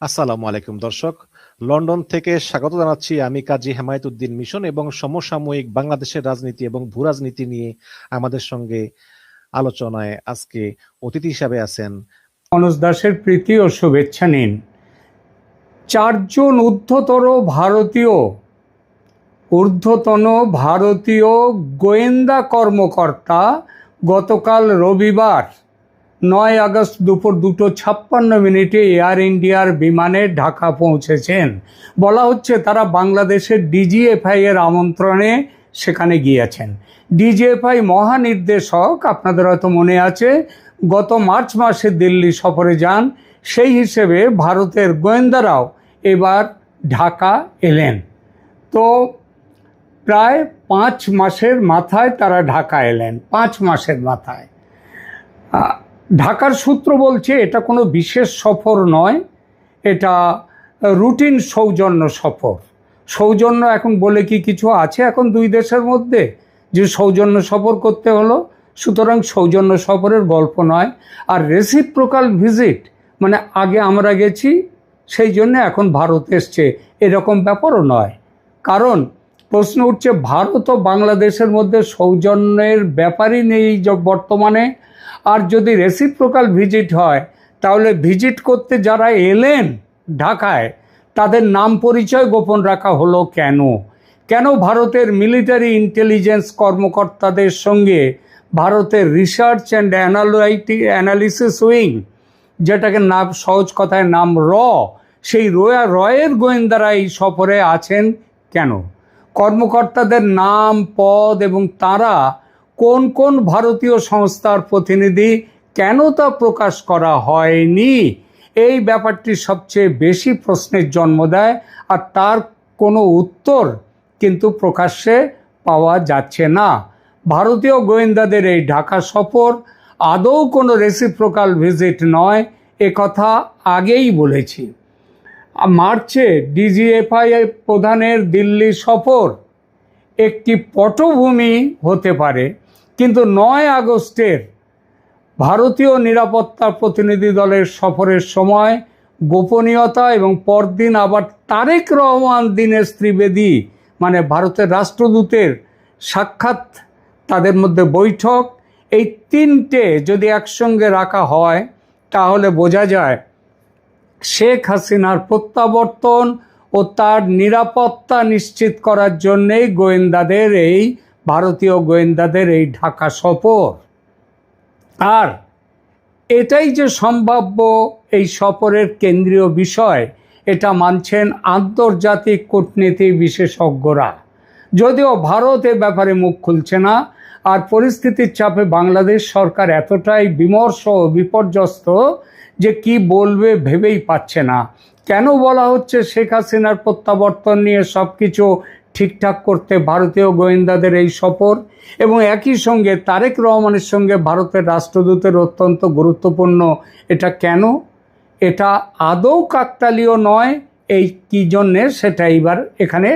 আসসালামু আলাইকুম দর্শক। লন্ডন থেকে স্বাগত জানাচ্ছি আমি কাজী হেমায়েতুদ্দিন মিশন এবং সমসাময়িক বাংলাদেশের রাজনীতি এবং ভূরাজনীতি নিয়ে আমাদের সঙ্গে আলোচনায় আজকে অতিথি হিসাবে আছেন মনোজ দাসের প্রীতি ও শুভেচ্ছা নিন। চারজন ঊর্ধ্বতন ভারতীয় গোয়েন্দা কর্মকর্তা গতকাল রবিবার 9 আগস্ট দুপুর 2:56 এয়ার ইন্ডিয়ার বিমানে ঢাকা পৌঁছেছেন। বলা হচ্ছে তারা বাংলাদেশের ডিজিএফআই এর আমন্ত্রণে সেখানে গিয়েছেন। ডিজিএফআই মহানির্দেশক, আপনাদের হয়তো মনে আছে, গত মার্চ মাসে দিল্লি সফরে যান। সেই হিসেবে ভারতের গোয়েন্দারাও এবার ঢাকা এলেন। তো প্রায় 5 মাসের মাথায় তারা ঢাকা এলেন। 5 মাসের মাথায় ঢাকার সূত্র বলছে এটা কোনো বিশেষ সফর নয়, এটা রুটিন সৌজন্য সফর। সৌজন্য এখন বলে কি কিছু আছে এখন দুই দেশের মধ্যে যে সৌজন্য সফর করতে হলো? সুতরাং সৌজন্য সফরের গল্প নয়। আর রেসিপ্রোকাল ভিজিট মানে আগে আমরা গেছি সেই জন্য এখন ভারত এসছে, এরকম ব্যাপারও নয়। কারণ প্রশ্ন উঠছে ভারত ও বাংলাদেশের মধ্যে সৌজন্যের ব্যাপারই নেই বর্তমানে। আর যদি রেসিপ্রোকাল ভিজিট হয় তাহলে ভিজিট করতে যারা এলেন ঢাকায় তাদের নাম পরিচয় গোপন রাখা হলো কেন? কেন ভারতের মিলিটারি ইন্টেলিজেন্স কর্মকর্তাদের সঙ্গে ভারতের রিসার্চ অ্যান্ড অ্যানালিসিস উইং, যেটাকে নাম সহজ কথায় নাম সেই রয়ের গোয়েন্দারা এই সফরে আছেন কেন? কর্মকর্তাদের নাম, পদ এবং তারা কোন কোন ভারতীয় সংস্থার প্রতিনিধি কেন তা প্রকাশ করা হয়নি, এই ব্যাপারটি সবচেয়ে বেশি প্রশ্নের জন্ম দেয়। আর তার কোনো উত্তর কিন্তু প্রকাশ্যে পাওয়া যাচ্ছে না। ভারতীয় গোয়েন্দাদের এই ঢাকা সফর আদৌ কোনো রেসিপ্রোকাল ভিজিট নয়, কথা আগেই বলেছি। মার্চে ডিজিএফআই প্রধানের দিল্লি সফর একটি পটভূমি হতে পারে, কিন্তু 9 আগস্টের ভারতীয় নিরাপত্তা প্রতিনিধি দলের সফরের সময় গোপনীয়তা এবং পরদিন আবার তারেক রহমান দীনেশ ত্রিবেদী মানে ভারতের রাষ্ট্রদূতের সাক্ষাৎ, তাদের মধ্যে বৈঠক, এই তিনটে যদি একসঙ্গে রাখা হয় তাহলে বোঝা যায় শেখ হাসিনার প্রত্যাবর্তন ও তার নিরাপত্তা নিশ্চিত করার জন্যেই ভারতীয় গোয়েন্দাদের এই ঢাকা সফর। আর এটাই যে সম্ভাব্য এই সফরের কেন্দ্রীয় বিষয়, এটা মানছেন আন্তর্জাতিক কূটনীতি বিশেষজ্ঞরা। যদিও ভারত এ ব্যাপারে মুখ খুলছে না। আর পরিস্থিতির চাপে বাংলাদেশ সরকার এতটাই বিমর্ষ ও বিপর্যস্ত যে কি বলবে ভেবেই পাচ্ছে না। কেন বলা হচ্ছে শেখ হাসিনার প্রত্যাবর্তন নিয়ে সব কিছু ঠিকঠাক করতে ভারতীয় গোয়েন্দাদের এই সফর, এবং একই সঙ্গে তারেক রহমানের সঙ্গে ভারতের রাষ্ট্রদূতের অত্যন্ত গুরুত্বপূর্ণ, এটা কেন? এটা আদৌ কাকতালীয় নয়, এই কী জন্যে সেটা এইবার এখানে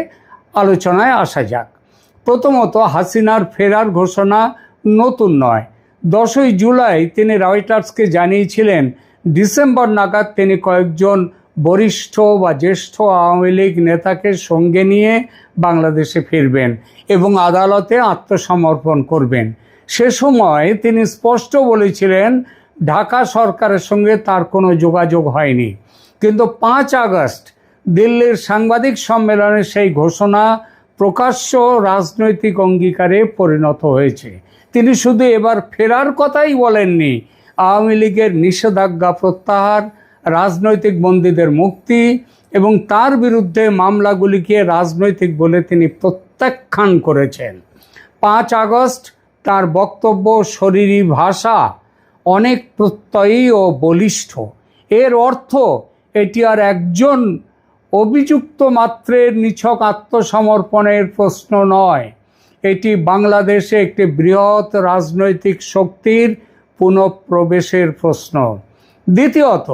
আলোচনায় আসা যাক। প্রথমত, হাসিনার ফেরার ঘোষণা নতুন নয়। 10ই জুলাই তিনি রয়টার্সকে জানিয়েছিলেন ডিসেম্বর নাগাদ তিনি কয়েকজন বরিষ্ঠ বা জ্যেষ্ঠ আওয়ামী লীগ নেতাকে সঙ্গে নিয়ে বাংলাদেশে ফিরবেন এবং আদালতে আত্মসমর্পণ করবেন। সে সময় তিনি স্পষ্ট বলেছিলেন ঢাকা সরকারের সঙ্গে তার কোনো যোগাযোগ হয়নি। কিন্তু 5 আগস্ট দিল্লির সাংবাদিক সম্মেলনে সেই ঘোষণা প্রকাশ্য রাজনৈতিক অঙ্গীকারে পরিণত হয়েছে। তিনি শুধু এবার ফেরার কথাই বলেননি, আওয়ামী লীগের নিষেধাজ্ঞা প্রত্যাহার, রাজনৈতিক বন্দীদের মুক্তি এবং তার বিরুদ্ধে মামলাগুলিকে রাজনৈতিক বলে তিনি প্রত্যাখ্যান করেছেন। 5 আগস্ট তার বক্তব্য, শরীরী ভাষা অনেক প্রত্যয়ী ও বলিষ্ঠ। এর অর্থ এটি আর একজন অভিযুক্ত মাত্রের নিছক আত্মসমর্পণের প্রশ্ন নয়, এটি বাংলাদেশে একটি বৃহৎ রাজনৈতিক শক্তির পুনঃপ্রবেশের প্রশ্ন। দ্বিতীয়ত,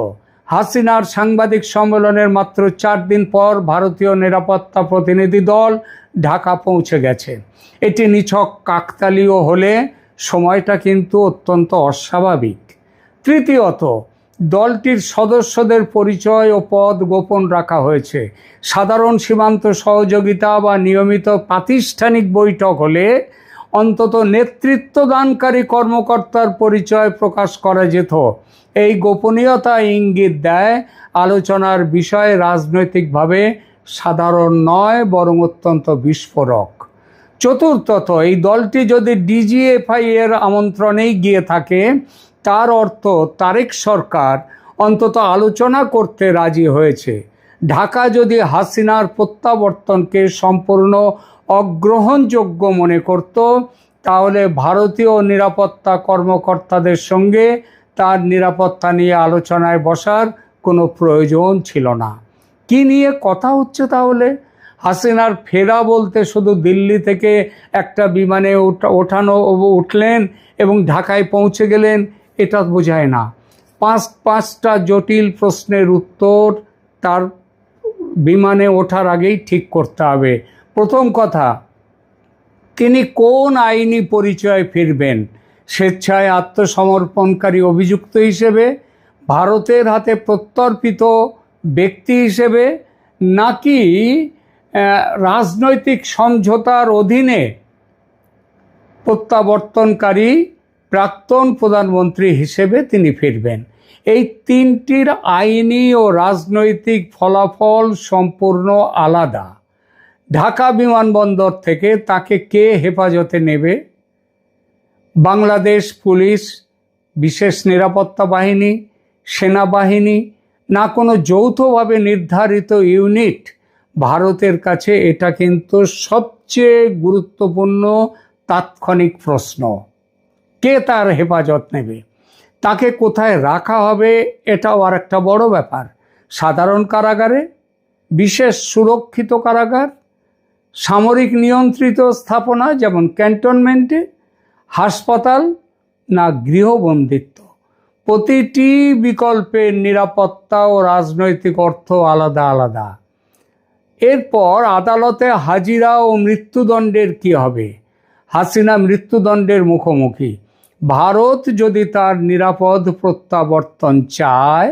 হাসিনার সাংবাদিক সম্মেলনের মাত্র 4 দিন পর ভারতীয় নিরাপত্তা প্রতিনিধি দল ঢাকা পৌঁছে গেছে। এটি নিছক কাকতালীয় হলে সময়টা কিন্তু অত্যন্ত অস্বাভাবিক। তৃতীয়ত, দলটির সদস্যদের পরিচয় ও পদ গোপন রাখা হয়েছে। সাধারণ সীমান্ত সহযোগিতা বা নিয়মিত প্রাতিষ্ঠানিক বৈঠক হলে অন্তত নেতৃত্বদানকারী কর্মকর্তার পরিচয় প্রকাশ করা যেত। এই গোপনীয়তা ইঙ্গিত দেয় আলোচনার বিষয় রাজনৈতিকভাবে সাধারণ নয়, বরং অত্যন্ত বিস্ফোরক। চতুর্থত, এই দলটি যদি ডিজিএফআই এর আমন্ত্রণেই গিয়ে থাকে, তার অর্থ তারেক সরকার অন্তত আলোচনা করতে রাজি হয়েছে। ঢাকা যদি হাসিনার প্রত্যাবর্তনকে সম্পূর্ণ অগ্রহণযোগ্য মনে করত, তাহলে ভারতীয় নিরাপত্তা কর্মকর্তাদের সঙ্গে তার নিরাপত্তা নিয়ে আলোচনায় বসার কোনো প্রয়োজন ছিল না। কি নিয়ে কথা হচ্ছে তাহলে? হাসিনার ফেরা বলতে শুধু দিল্লি থেকে একটা বিমানে উঠলেন এবং ঢাকায় পৌঁছে গেলেন, এটা বোঝায় না। পাঁচটা জটিল প্রশ্নের উত্তর তার বিমানে ওঠার আগেই ঠিক করতে হবে। প্রথম কথা, তিনি কোন আইনি পরিচয়ে ফিরবেন? স্বেচ্ছায় আত্মসমর্পণকারী অভিযুক্ত হিসেবে, ভারতের হাতে প্রত্যর্পিত ব্যক্তি হিসেবে, নাকি রাজনৈতিক সমঝোতার অধীনে প্রত্যাবর্তনকারী প্রাক্তন প্রধানমন্ত্রী হিসেবে তিনি ফিরবেন? এই তিনটির আইনি ও রাজনৈতিক ফলাফল সম্পূর্ণ আলাদা। ঢাকা বিমানবন্দর থেকে তাকে কে হেফাজতে নেবে? বাংলাদেশ পুলিশ, বিশেষ নিরাপত্তা বাহিনী, সেনাবাহিনী, না কোনো যৌথভাবে নির্ধারিত ইউনিট? ভারতের কাছে এটা কিন্তু সবচেয়ে গুরুত্বপূর্ণ তাৎক্ষণিক প্রশ্ন। কে তার হেফাজত নেবে? তাকে কোথায় রাখা হবে এটাও আর একটা বড় ব্যাপার। সাধারণ কারাগারে, বিশেষ সুরক্ষিত কারাগার, সামরিক নিয়ন্ত্রিত স্থাপনা যেমন ক্যান্টনমেন্টে, হাসপাতাল, না গৃহবন্দিত্ব? প্রতিটি বিকল্পের নিরাপত্তা ও রাজনৈতিক অর্থ আলাদা আলাদা। এরপর আদালতে হাজিরা ও মৃত্যুদণ্ডের কি হবে? হাসিনা মৃত্যুদণ্ডের মুখোমুখি। ভারত যদি তার নিরাপদ প্রত্যাবর্তন চায়,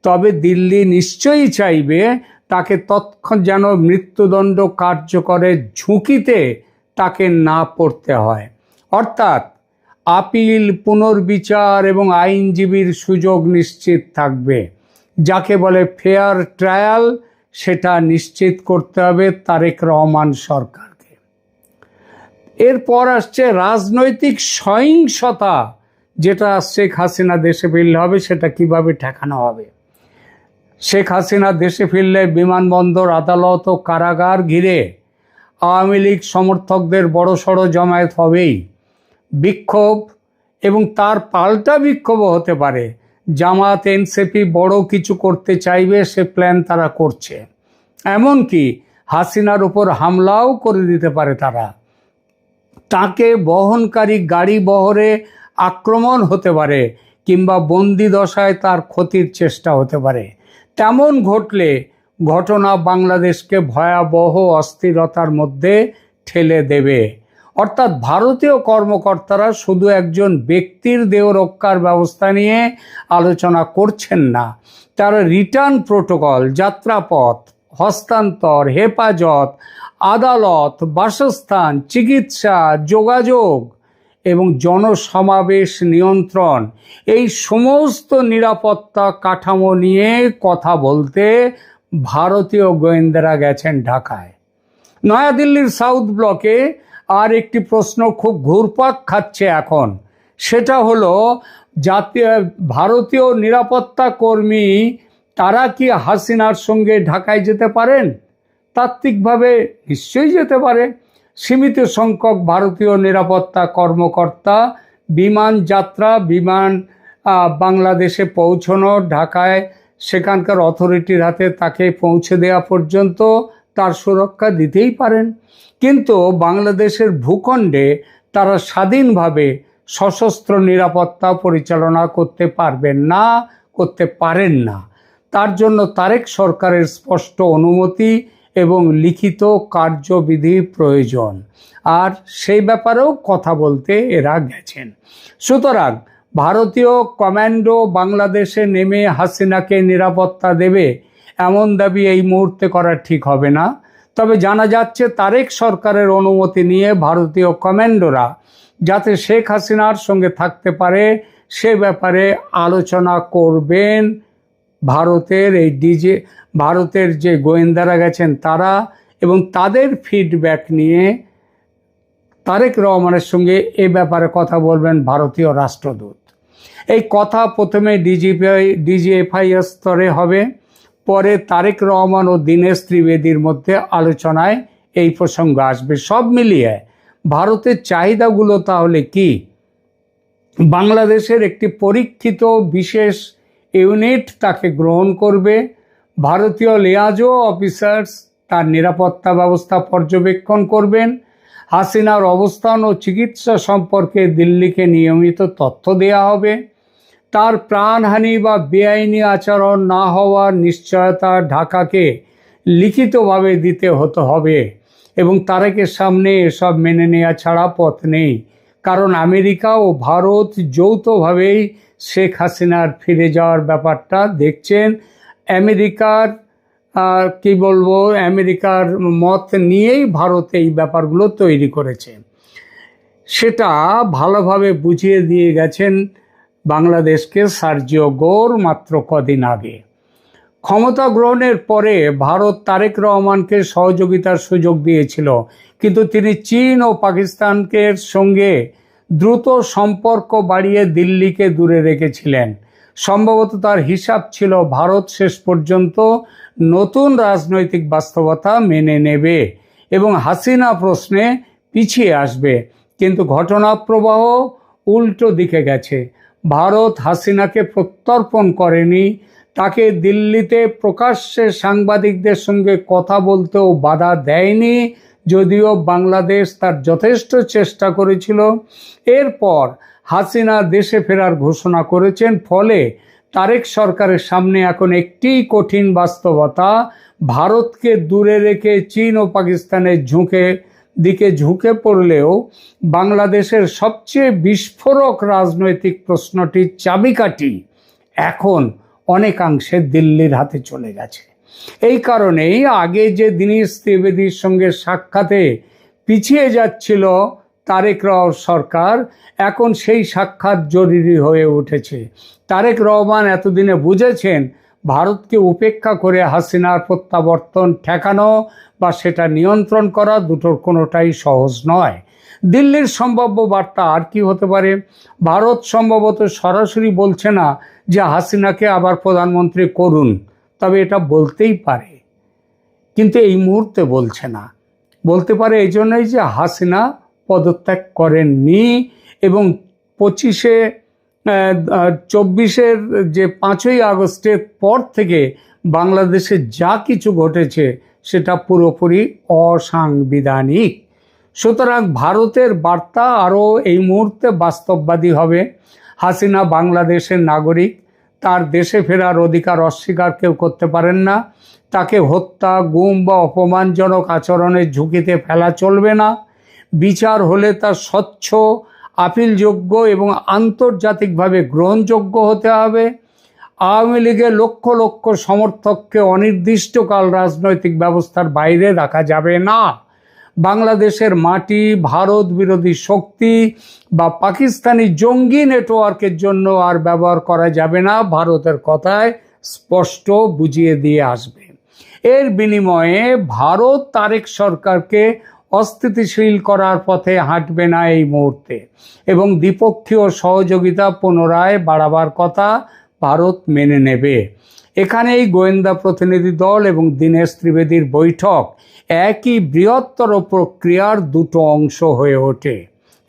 তবে দিল্লি নিশ্চয়ই চাইবে তাকে যেন মৃত্যুদণ্ড কার্যকরের ঝুঁকিতে তাকে না পড়তে হয়। অর্থাৎ আপিল, পুনর্বিচার এবং আইনজীবীর সুযোগ নিশ্চিত থাকবে। যাকে বলে ফেয়ার ট্রায়াল, সেটা নিশ্চিত করতে হবে তারেক রহমান সরকারকে। এরপর আসছে রাজনৈতিক সহিংসতা, যেটা শেখ হাসিনা দেশে ফিরলে হবে, সেটা কিভাবে ঠেকানো হবে? শেখ হাসিনা দেশে ফিরলে বিমানবন্দর, আদালত ও কারাগার ঘিরে আওয়ামী লীগ সমর্থকদের বড়সড় জমায়েত হবেই। বিক্ষোভ এবং তার পাল্টা বিক্ষোভও হতে পারে। জামাত, এনসিপি বড় কিছু করতে চাইবে, সে প্ল্যান তারা করছে। এমনকি হাসিনার উপর হামলাও করে দিতে পারে তারা। তাকে বহনকারী গাড়ি বহরে আক্রমণ হতে পারে, কিংবা বন্দি দশায় তার ক্ষতির চেষ্টা হতে পারে। তেমন ঘটলে ঘটনা বাংলাদেশকে ভয়াবহ অস্থিরতার মধ্যে ঠেলে দেবে। অর্থাৎ ভারতীয় কর্মকর্তারা শুধু একজন ব্যক্তির দেহ রক্ষার ব্যবস্থা নিয়ে আলোচনা করছেন না, তারা রিটার্ন প্রোটোকল, যাত্রাপথ, হস্তান্তর, হেফাজত, আদালত, বাসস্থান, চিকিৎসা, যোগাযোগ এবং জনসমাবেশ নিয়ন্ত্রণ, এই সমস্ত নিরাপত্তা কাঠামো নিয়ে কথা বলতে ভারতীয় গোয়েন্দারা গেছেন ঢাকায়। নয়াদিল্লির সাউথ ব্লকে আর একটি প্রশ্ন খুব ঘুরপাক খাচ্ছে এখন, সেটা হলো ভারতীয় নিরাপত্তা কর্মী তারা কি হাসিনার সঙ্গে ঢাকায় যেতে পারেন? তাত্ত্বিকভাবে নিশ্চয়ই যেতে পারে। সীমিত সংখ্যক ভারতীয় নিরাপত্তা কর্মকর্তা বিমান যাত্রা, বাংলাদেশে পৌঁছানো, ঢাকায় সেখানকার অথরিটির হাতে তাকে পৌঁছে দেওয়া পর্যন্ত তার সুরক্ষা দিতেই পারেন। কিন্তু বাংলাদেশের ভূখণ্ডে তারা স্বাধীনভাবে সশস্ত্র নিরাপত্তা পরিচালনা করতে পারবেন না, করতে পারেন না। তার জন্য তারেক সরকারের স্পষ্ট অনুমতি এবং লিখিত কার্যবিধি প্রয়োজন, আর সেই ব্যাপারেও কথা বলতে এরা গেছেন। সুতরাং ভারতীয় কমান্ডো বাংলাদেশে নেমে হাসিনাকে নিরাপত্তা দেবে এমন দাবি এই মুহূর্তে করা ঠিক হবে না। তবে জানা যাচ্ছে তারেক সরকারের অনুমতি নিয়ে ভারতীয় কমান্ডোরা যাতে শেখ হাসিনার সঙ্গে থাকতে পারে সে ব্যাপারে আলোচনা করবেন ভারতের যে গোয়েন্দারা গেছেন তারা, এবং তাদের ফিডব্যাক নিয়ে তারেক রহমানের সঙ্গে এ ব্যাপারে কথা বলবেন ভারতীয় রাষ্ট্রদূত। এই কথা প্রথমে ডিজিএফআই স্তরে হবে, পরে তারেক রহমান ও দীনেশ ত্রিবেদীর মধ্যে আলোচনায় এই প্রসঙ্গ আসবে। সব মিলিয়ে ভারতের চাহিদাগুলো তাহলে কি? বাংলাদেশের একটি পরীক্ষিত বিশেষ ইউনিট তাকে গ্রহণ করবে। ভারতীয় লিয়াজো অফিসার্স তার নিরাপত্তা ব্যবস্থা পর্যবেক্ষণ করবেন। হাসিনার অবস্থান ও চিকিৎসা সম্পর্কে দিল্লিকে নিয়মিত তথ্য দেওয়া হবে। তার প্রাণহানি বা বেআইনি আচরণ না হওয়ার নিশ্চয়তা ঢাকাকে লিখিতভাবে দিতে হবে, এবং তারেকের সামনে এসব মেনে নেওয়া ছাড়া পথ নেই। কারণ আমেরিকা ও ভারত যৌথভাবেই শেখ হাসিনার ফিরে যাওয়ার ব্যাপারটা দেখছেন। আমেরিকার মত নিয়েই ভারত এই ব্যাপারগুলো তৈরি করেছে। সেটা ভালোভাবে বুঝিয়ে দিয়ে গেছেন বাংলাদেশকে সার্জিও গোর মাত্র কদিন আগে। ক্ষমতা গ্রহণের পরে ভারত তারেক রহমানকে সহযোগিতার সুযোগ দিয়েছিল, কিন্তু তিনি চীন ও পাকিস্তানকে সঙ্গে দ্রুত সম্পর্ক বাড়িয়ে দিল্লিকে দূরে রেখেছিলেন। সম্ভবত তার হিসাব ছিল ভারত শেষ পর্যন্ত নতুন রাজনৈতিক বাস্তবতা মেনে নেবে এবং হাসিনা প্রশ্নে পিছিয়ে আসবে। কিন্তু ঘটনা প্রবাহ উল্টো দিকে গেছে। ভারত হাসিনাকে প্রত্যর্পণ করেনি, তাকে দিল্লিতে প্রকাশ্যে সাংবাদিকদের সঙ্গে কথা বলতেও বাধা দেয়নি, যদিও বাংলাদেশ তার যথেষ্ট চেষ্টা করেছিল। এরপর হাসিনা দেশে ফেরার ঘোষণা করেছেন। ফলে তারেক সরকারের সামনে এখন একটি কঠিন বাস্তবতা, ভারতকে দূরে রেখে চীন ও পাকিস্তানের দিকে ঝুঁকে পড়লেও বাংলাদেশের সবচেয়ে বিস্ফোরক রাজনৈতিক প্রশ্নটির চাবিকাঠি এখন অনেকাংশে দিল্লির হাতে চলে গেছে। এই কারণেই আগে যে দীনেশ ত্রিবেদীর সঙ্গে সাক্ষাতে পিছিয়ে যাচ্ছিল তারেক সরকার, এখন সেই সাক্ষাৎ জরুরি হয়ে উঠেছে। তারেক রহমান এতদিনে বুঝেছেন ভারতকে উপেক্ষা করে হাসিনার প্রত্যাবর্তন ঠেকানো বা সেটা নিয়ন্ত্রণ করা দুটোর কোনোটাই সহজ নয়। দিল্লির সম্ভাব্য বার্তা আর কি হতে পারে? ভারত সম্ভবত সরাসরি বলছে না যে হাসিনাকে আবার প্রধানমন্ত্রী করুন, তবে এটা বলতেই পারে, কিন্তু এই মুহূর্তে বলছে না। বলতে পারে এই জন্যই যে হাসিনা পদত্যাগ করেননি এবং 24-এর যে 5ই আগস্টের পর থেকে বাংলাদেশে যা কিছু ঘটেছে সেটা পুরোপুরি অসাংবিধানিক। সুতরাং ভারতের বার্তা আরও এই মুহূর্তে বাস্তববাদী হবে। হাসিনা বাংলাদেশের নাগরিক, তার দেশে ফেরার অধিকার অস্বীকার কেউ করতে পারেন না। তাকে হত্যা, গুম বা অপমানজনক আচরণের ঝুঁকিতে ফেলা চলবে না। বিচার হলে তা স্বচ্ছ, আপিলযোগ্য এবং আন্তর্জাতিকভাবে গ্রহণযোগ্য হতে হবে। আওয়ামী লীগের লক্ষ লক্ষ সমর্থককে অনির্দিষ্টকাল রাজনৈতিক ব্যবস্থার বাইরে রাখা যাবে না। বাংলাদেশের মাটি ভারত বিরোধী শক্তি বা পাকিস্তানি জঙ্গি নেটওয়ার্কের জন্য আর ব্যবহার করা যাবে না, ভারতের কথায় স্পষ্ট বুঝিয়ে দিয়ে আসবে। এর বিনিময়ে ভারত তারেক সরকারকে অস্থিতিশীল করার পথে হাঁটবে না এই মুহূর্তে, এবং দ্বিপক্ষীয় সহযোগিতা পুনরায় বাড়াবার কথা ভারত মেনে নেবে। এখানেই গোয়েন্দা প্রতিনিধি দল এবং দীনেশ ত্রিবেদীর বৈঠক একই বৃহত্তর প্রক্রিয়ার দুটো অংশ হয়ে ওঠে।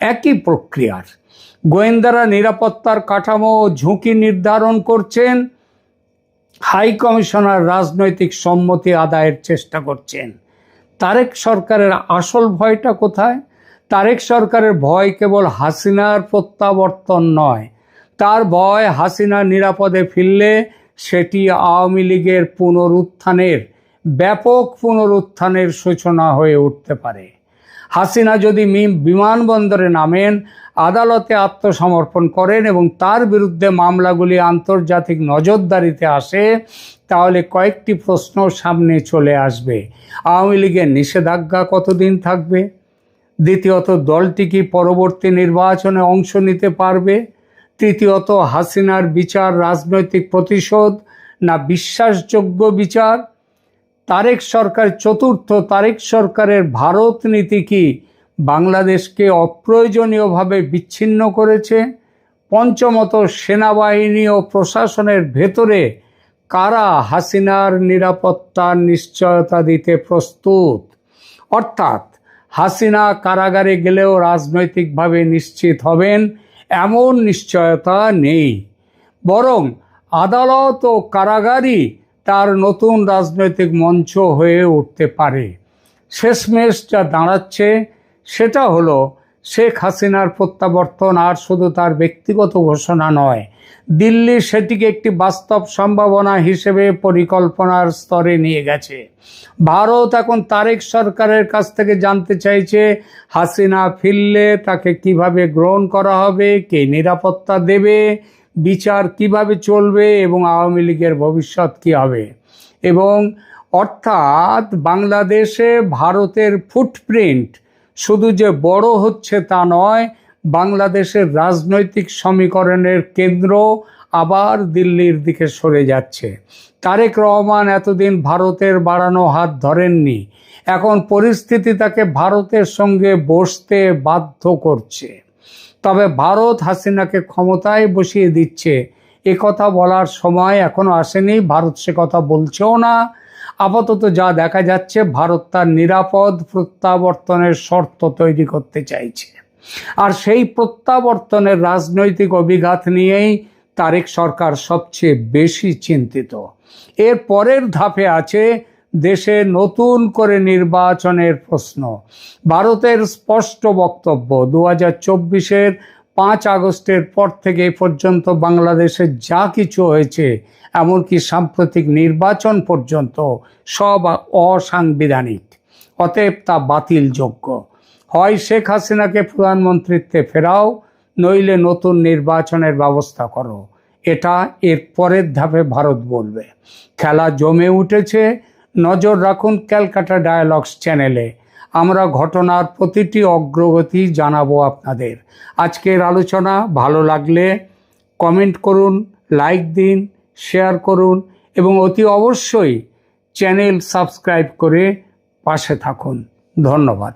একই প্রক্রিয়ার গোয়েন্দারা নিরাপত্তার কাঠামো ও ঝুঁকি নির্ধারণ করছেন, হাই কমিশনার রাজনৈতিক সম্মতি আদায়ের চেষ্টা করছেন। তারেক সরকারের আসল ভয়টা কোথায়? তারেক সরকারের ভয় কেবল হাসিনার প্রত্যাবর্তন নয়, তার ভয় হাসিনা নিরাপদে ফিরলে সেটি আওয়ামী লীগের ব্যাপক পুনরুত্থানের সূচনা হয়ে উঠতে পারে। হাসিনা যদি বিমানবন্দরে নামেন, আদালতে আত্মসমর্পণ করেন এবং তার বিরুদ্ধে মামলাগুলি আন্তর্জাতিক নজরদারিতে আসে, তাহলে কয়েকটি প্রশ্ন সামনে চলে আসবে। আওয়ামী লীগের নিষেধাজ্ঞা কতদিন থাকবে? দ্বিতীয়ত, দলটি কি পরবর্তী নির্বাচনে অংশ নিতে পারবে? তৃতীয়ত, হাসিনার বিচার রাজনৈতিক প্রতিশোধ না বিশ্বাসযোগ্য বিচার? চতুর্থ, তারেক সরকারের ভারত নীতি কি বাংলাদেশকে অপ্রয়োজনীয়ভাবে বিচ্ছিন্ন করেছে? পঞ্চমত, সেনাবাহিনী ও প্রশাসনের ভেতরে কারা হাসিনার নিরাপত্তার নিশ্চয়তা দিতে প্রস্তুত? অর্থাৎ হাসিনা কারাগারে গেলেও রাজনৈতিকভাবে নিশ্চিত হবেন এমন নিশ্চয়তা নেই, বরং আদালত ও কারাগারই তার নতুন রাজনৈতিক মঞ্চ হয়ে উঠতে পারে। শেষমেশ যা দাঁড়াচ্ছে সেটা হলো শেখ হাসিনার প্রত্যাবর্তন আর শুধু তার ব্যক্তিগত ঘোষণা নয়, দিল্লি সেটিকে একটি বাস্তব সম্ভাবনা হিসেবে পরিকল্পনার স্তরে নিয়ে গেছে। ভারত এখন তারেক সরকারের কাছ থেকে জানতে চাইছে হাসিনা ফিরলে তাকে কিভাবে গ্রহণ করা হবে, কে নিরাপত্তা দেবে, বিচার কিভাবে চলবে এবং আওয়ামী লীগের ভবিষ্যৎ কী হবে। এবং অর্থাৎ বাংলাদেশে ভারতের ফুটপ্রিন্ট শুধু যে বড় হচ্ছে তা নয়, বাংলাদেশের রাজনৈতিক সমীকরণের কেন্দ্র আবার দিল্লির দিকে সরে যাচ্ছে। তারেক রহমান এতদিন ভারতের বাড়ানো হাত ধরেননি, এখন পরিস্থিতি তাকে ভারতের সঙ্গে বসতে বাধ্য করছে। তবে ভারত হাসিনাকে ক্ষমতায় বসিয়ে দিচ্ছে এ কথা বলার সময় এখনো আসেনি, ভারত সে কথা বলছেও না। আপাতত যা দেখা যাচ্ছে, ভারত তার নিরাপদ প্রত্যাবর্তনের শর্ত তৈরি করতে চাইছে, আর সেই প্রত্যাবর্তনের রাজনৈতিক অভিঘাত নিয়েই তারেক সরকার সবচেয়ে বেশি চিন্তিত। এর পরের ধাপে আছে দেশে নতুন করে নির্বাচনের প্রশ্ন। ভারতের স্পষ্ট বক্তব্য, 2024-এর 5 আগস্টের পর থেকে এ পর্যন্ত বাংলাদেশে যা কিছু হয়েছে, এমনকি সাম্প্রতিক নির্বাচন পর্যন্ত, সব অসাংবিধানিক, অতএব তা বাতিলযোগ্য। হয় শেখ হাসিনাকে প্রধানমন্ত্রীত্বে ফেরাও, নইলে নতুন নির্বাচনের ব্যবস্থা করো। এটা এর পরের ধাপে ভারত বলবে। খেলা জমে উঠেছে, নজর রাখুন ক্যালকাটা ডায়ালগস চ্যানেলে। আমরা ঘটনার প্রতিটি অগ্রগতি জানাবো আপনাদের। আজকের আলোচনা ভালো লাগলে কমেন্ট করুন, লাইক দিন, শেয়ার করুন এবং অতি অবশ্যই চ্যানেল সাবস্ক্রাইব করে পাশে থাকুন। ধন্যবাদ।